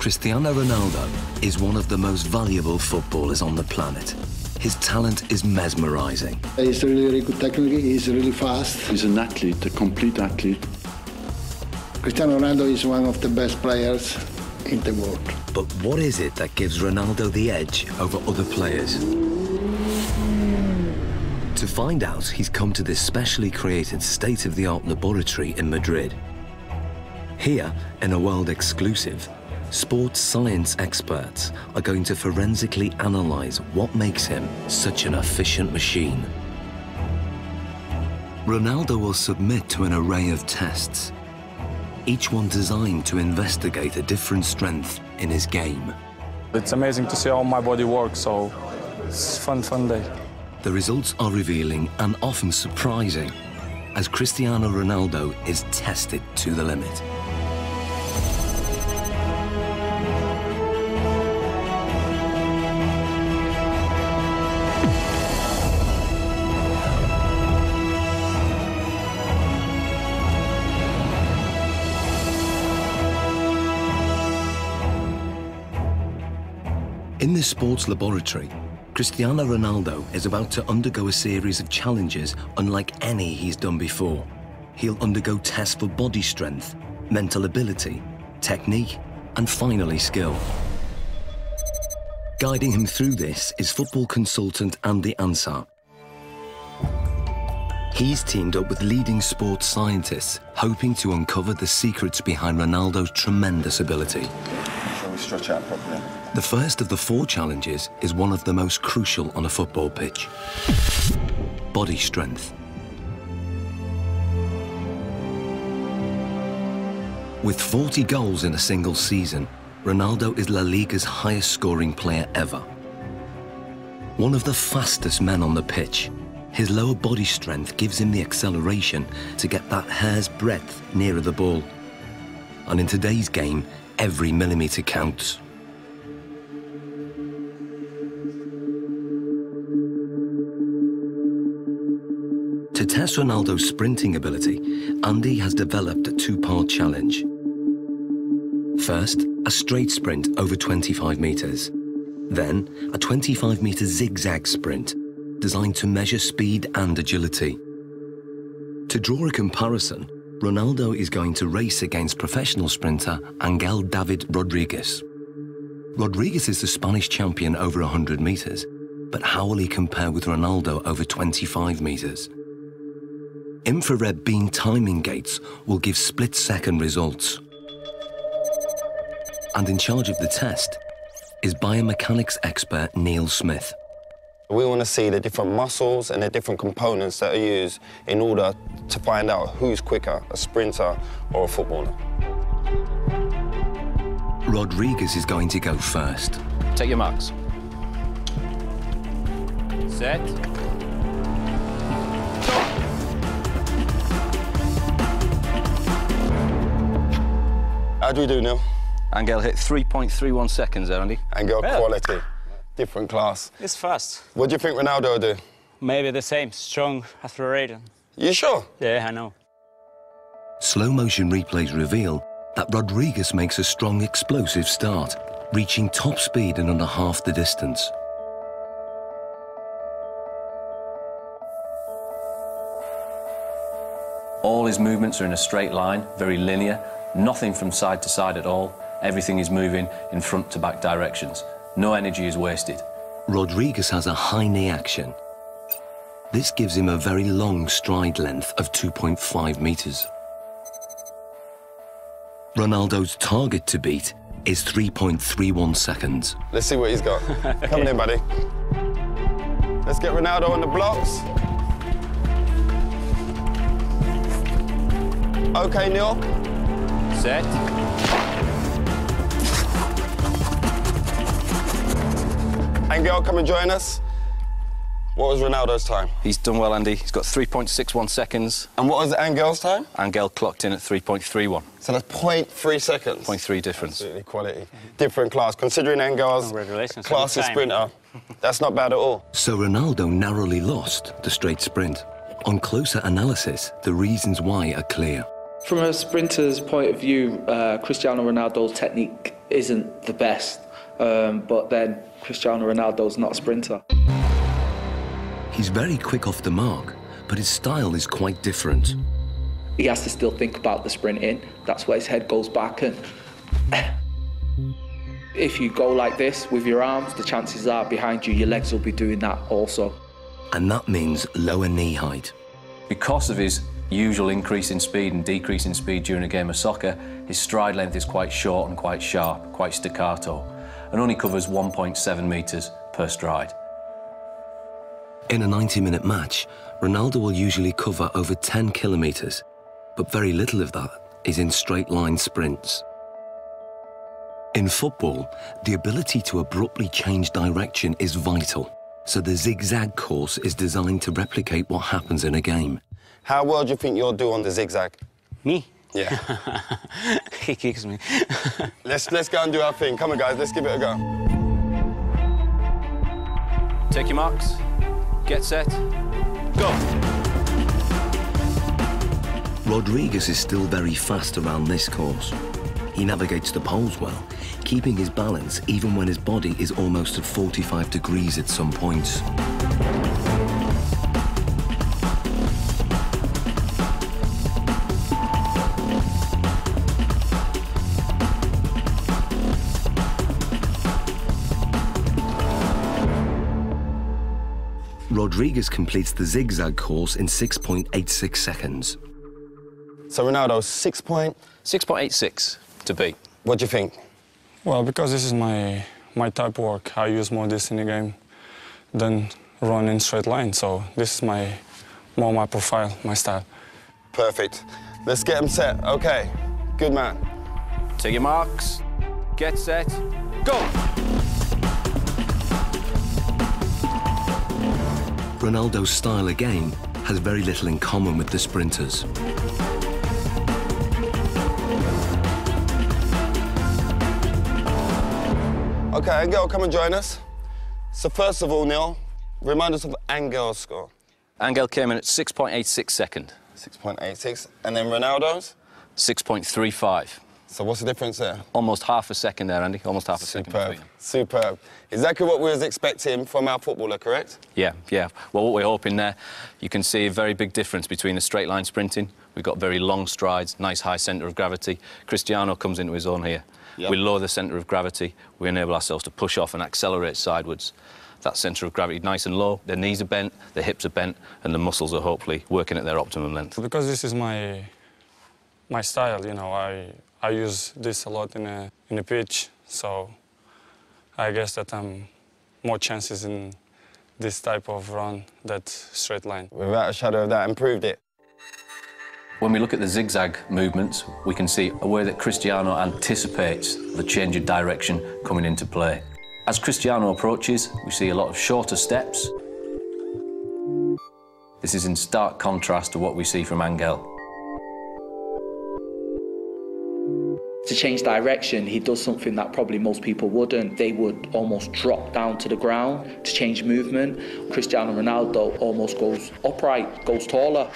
Cristiano Ronaldo is one of the most valuable footballers on the planet. His talent is mesmerizing. He's really good technically, he's really fast. He's an athlete, a complete athlete. Cristiano Ronaldo is one of the best players in the world. But what is it that gives Ronaldo the edge over other players? To find out, he's come to this specially created state-of-the-art laboratory in Madrid. Here, in a world exclusive, sports science experts are going to forensically analyze what makes him such an efficient machine. Ronaldo will submit to an array of tests, each one designed to investigate a different strength in his game. It's amazing to see how my body works, so it's a fun day. The results are revealing and often surprising as Cristiano Ronaldo is tested to the limit. In this sports laboratory, Cristiano Ronaldo is about to undergo a series of challenges unlike any he's done before. He'll undergo tests for body strength, mental ability, technique, and finally skill. Guiding him through this is football consultant Andy Ansar. He's teamed up with leading sports scientists, hoping to uncover the secrets behind Ronaldo's tremendous ability. Shall we stretch out properly? The first of the 4 challenges is one of the most crucial on a football pitch: body strength. With 40 goals in a single season, Ronaldo is La Liga's highest scoring player ever. One of the fastest men on the pitch, his lower body strength gives him the acceleration to get that hair's breadth nearer the ball. And in today's game, every millimetre counts. To test Ronaldo's sprinting ability, Andy has developed a 2-part challenge. First, a straight sprint over 25 metres. Then, a 25-metre zigzag sprint, designed to measure speed and agility. To draw a comparison, Ronaldo is going to race against professional sprinter Angel David Rodriguez. Rodriguez is the Spanish champion over 100 metres, but how will he compare with Ronaldo over 25 metres? Infrared beam timing gates will give split-second results. And in charge of the test is biomechanics expert Neil Smith. We want to see the different muscles and the different components that are used in order to find out who's quicker, a sprinter or a footballer. Rodriguez is going to go first. Take your marks. Set. How do we do, Neil? Angel hit 3.31 seconds there, Andy. Angel quality, different class. It's fast. What do you think Ronaldo will do? Maybe the same, strong, accelerated. You sure? Yeah, I know. Slow-motion replays reveal that Rodriguez makes a strong, explosive start, reaching top speed in under half the distance. All his movements are in a straight line, very linear, nothing from side to side at all. Everything is moving in front to back directions. No energy is wasted. Rodriguez has a high knee action. This gives him a very long stride length of 2.5 metres. Ronaldo's target to beat is 3.31 seconds. Let's see what he's got. Okay. Come on in, buddy. Let's get Ronaldo on the blocks. Okay, Neil. Set. Angel, come and join us. What was Ronaldo's time? He's done well, Andy. He's got 3.61 seconds. And what was Angel's time? Angel clocked in at 3.31. So that's 0.3 seconds. 0.3 difference. Absolutely quality. Different class. Considering Angel's class as sprinter, that's not bad at all. So Ronaldo narrowly lost the straight sprint. On closer analysis, the reasons why are clear. From a sprinter's point of view, Cristiano Ronaldo's technique isn't the best, but then Cristiano Ronaldo's not a sprinter. He's very quick off the mark, but his style is quite different. He has to still think about the sprinting. That's where his head goes back, and if you go like this with your arms, the chances are behind you, your legs will be doing that also. And that means lower knee height. Because of his usual increase in speed and decrease in speed during a game of soccer, his stride length is quite short and quite sharp, quite staccato, and only covers 1.7 metres per stride. In a 90-minute match, Ronaldo will usually cover over 10 kilometres, but very little of that is in straight-line sprints. In football, the ability to abruptly change direction is vital, so the zigzag course is designed to replicate what happens in a game. How well do you think you'll do on the zigzag? Me? Yeah. He kicks me. Let's go and do our thing. Come on, guys, let's give it a go. Take your marks. Get set. Go. Rodriguez is still very fast around this course. He navigates the poles well, keeping his balance even when his body is almost at 45 degrees at some points. Rodriguez completes the zigzag course in 6.86 seconds. So Ronaldo, 6.86 to beat. What do you think? Well, because this is my type of work, I use more this in the game than run in straight line. So this is more my profile, my style. Perfect. Let's get him set. Okay, good man. Take your marks. Get set. Go. Ronaldo's style again has very little in common with the sprinters. Okay, Angel, come and join us. So first of all, Neil, remind us of Angel's score. Angel came in at 6.86 second. 6.86. And then Ronaldo's? 6.35. So what's the difference there? Almost half a second there, Andy. Almost half a second. Superb. Superb. Exactly what we was expecting from our footballer, correct? Yeah. Well, what we're hoping there, you can see a very big difference between the straight line sprinting. We've got very long strides, nice high centre of gravity. Cristiano comes into his own here. Yep. We lower the centre of gravity. We enable ourselves to push off and accelerate sidewards. That centre of gravity nice and low. Their knees are bent, their hips are bent, and the muscles are hopefully working at their optimum length. Because this is my style, you know, I use this a lot in a pitch, so I guess that I'm more chances in this type of run that straight line. Without a shadow of doubt, improved it. When we look at the zigzag movements, we can see a way that Cristiano anticipates the change of direction coming into play. As Cristiano approaches, we see a lot of shorter steps. This is in stark contrast to what we see from Angel. To change direction, he does something that probably most people wouldn't. They would almost drop down to the ground to change movement. Cristiano Ronaldo almost goes upright, goes taller.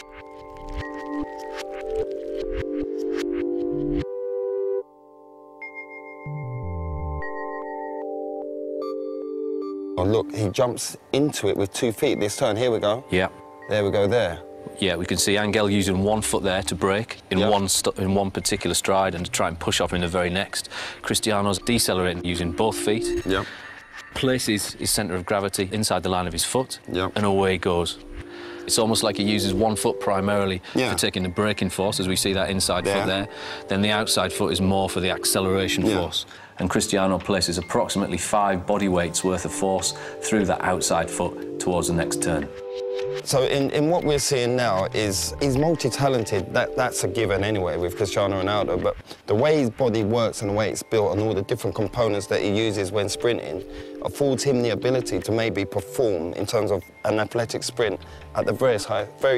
Oh, look, he jumps into it with 2 feet this turn. Here we go. Yeah. There we go, there. Yeah, we can see Angel using 1 foot there to break in one particular stride and to try and push off in the very next. Cristiano's decelerating using both feet. Yeah. Places his centre of gravity inside the line of his foot, yeah, and away he goes. It's almost like he uses 1 foot primarily for taking the braking force, as we see that inside foot there. Then the outside foot is more for the acceleration force. And Cristiano places approximately 5 body weights worth of force through that outside foot towards the next turn. So in what we're seeing now is he's multi-talented. That's a given anyway with Cristiano Ronaldo, but the way his body works and the way it's built and all the different components that he uses when sprinting affords him the ability to maybe perform in terms of an athletic sprint at the very,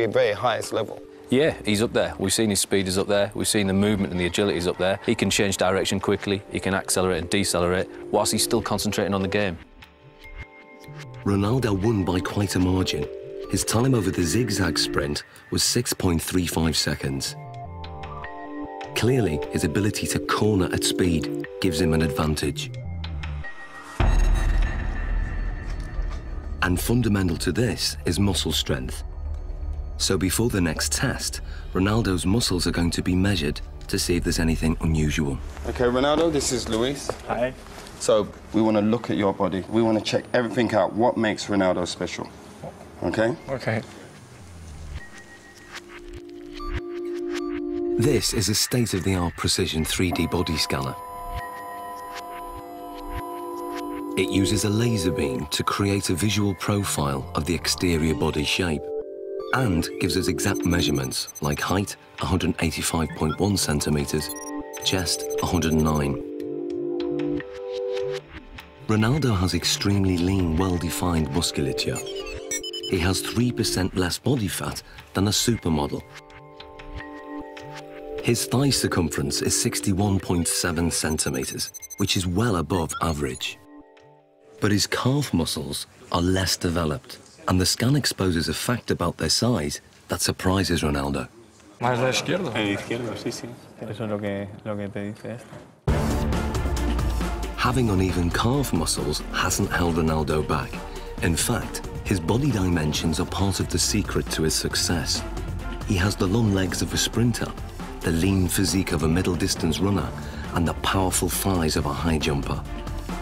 very highest level. Yeah, he's up there. We've seen his speed is up there. We've seen the movement and the agility is up there. He can change direction quickly. He can accelerate and decelerate whilst he's still concentrating on the game. Ronaldo won by quite a margin. His time over the zigzag sprint was 6.35 seconds. Clearly, his ability to corner at speed gives him an advantage. And fundamental to this is muscle strength. So before the next test, Ronaldo's muscles are going to be measured to see if there's anything unusual. Okay, Ronaldo, this is Luis. Hi. So we want to look at your body. We want to check everything out. What makes Ronaldo special? Okay? Okay. This is a state-of-the-art precision 3D body scanner. It uses a laser beam to create a visual profile of the exterior body shape and gives us exact measurements like height, 185.1 centimeters, chest, 109. Ronaldo has extremely lean, well-defined musculature. He has 3% less body fat than a supermodel. His thigh circumference is 61.7 centimeters, which is well above average. But his calf muscles are less developed, and the scan exposes a fact about their size that surprises Ronaldo. ¿Más la izquierda? Izquierdo, sí, sí. Eso es lo que te dice esto. Having uneven calf muscles hasn't held Ronaldo back. In fact, his body dimensions are part of the secret to his success. He has the long legs of a sprinter, the lean physique of a middle-distance runner, and the powerful thighs of a high jumper.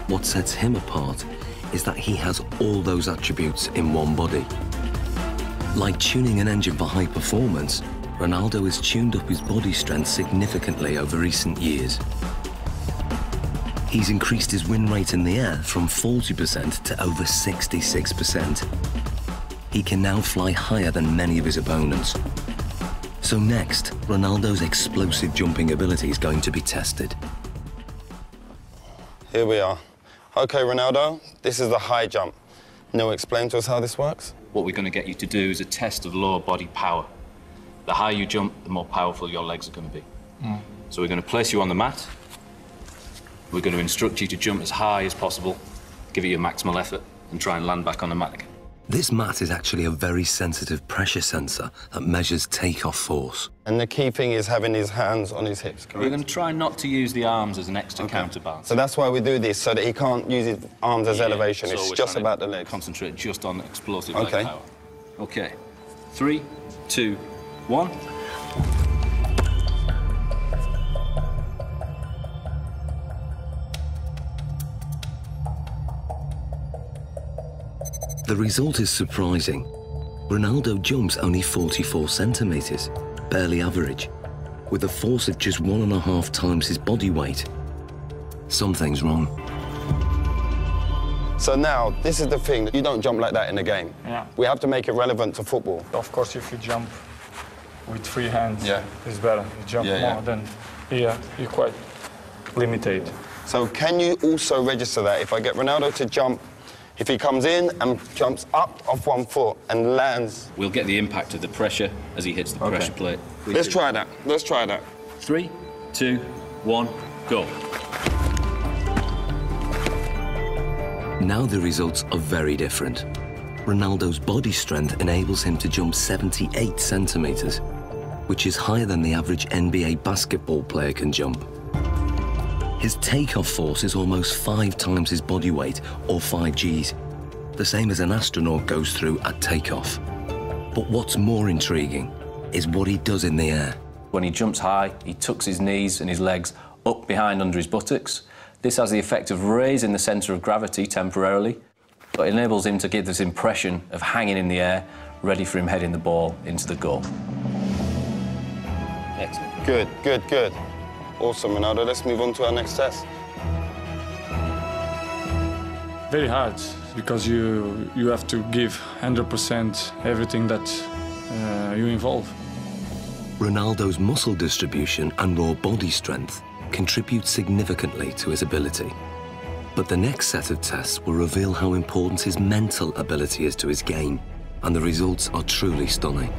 What sets him apart is that he has all those attributes in one body. Like tuning an engine for high performance, Ronaldo has tuned up his body strength significantly over recent years. He's increased his win rate in the air from 40% to over 66%. He can now fly higher than many of his opponents. So next, Ronaldo's explosive jumping ability is going to be tested. Here we are. Okay, Ronaldo, this is the high jump. Now explain to us how this works. What we're going to get you to do is a test of lower body power. The higher you jump, the more powerful your legs are going to be. So we're going to place you on the mat. We're going to instruct you to jump as high as possible, give it your maximal effort, and try and land back on the mat again. This mat is actually a very sensitive pressure sensor that measures takeoff force. And the key thing is having his hands on his hips, correct? We're going to try not to use the arms as an extra counterbalance. So that's why we do this, so that he can't use his arms as elevation. So it's just about the legs. Concentrate just on explosive leg power. Okay. 3, 2, 1. The result is surprising. Ronaldo jumps only 44 centimeters, barely average, with a force of just 1.5 times his body weight. Something's wrong. So now, this is the thing. You don't jump like that in a game. Yeah. We have to make it relevant to football. Of course, if you jump with free hands, it's better. You jump more, then you're quite limited. So can you also register that? If I get Ronaldo to jump, if he comes in and jumps up off one foot and lands... We'll get the impact of the pressure as he hits the pressure plate. Let's try that. Let's try that. 3, 2, 1, go. Now the results are very different. Ronaldo's body strength enables him to jump 78 centimeters, which is higher than the average NBA basketball player can jump. His takeoff force is almost 5 times his body weight, or 5 Gs, the same as an astronaut goes through at takeoff. But what's more intriguing is what he does in the air. When he jumps high, he tucks his knees and his legs up behind under his buttocks. This has the effect of raising the centre of gravity temporarily, but enables him to give this impression of hanging in the air, ready for him heading the ball into the goal. Excellent. Good, good, good. Awesome, Ronaldo. Let's move on to our next test. Very hard, because you have to give 100% everything that you involve. Ronaldo's muscle distribution and raw body strength contribute significantly to his ability. But the next set of tests will reveal how important his mental ability is to his game, and the results are truly stunning.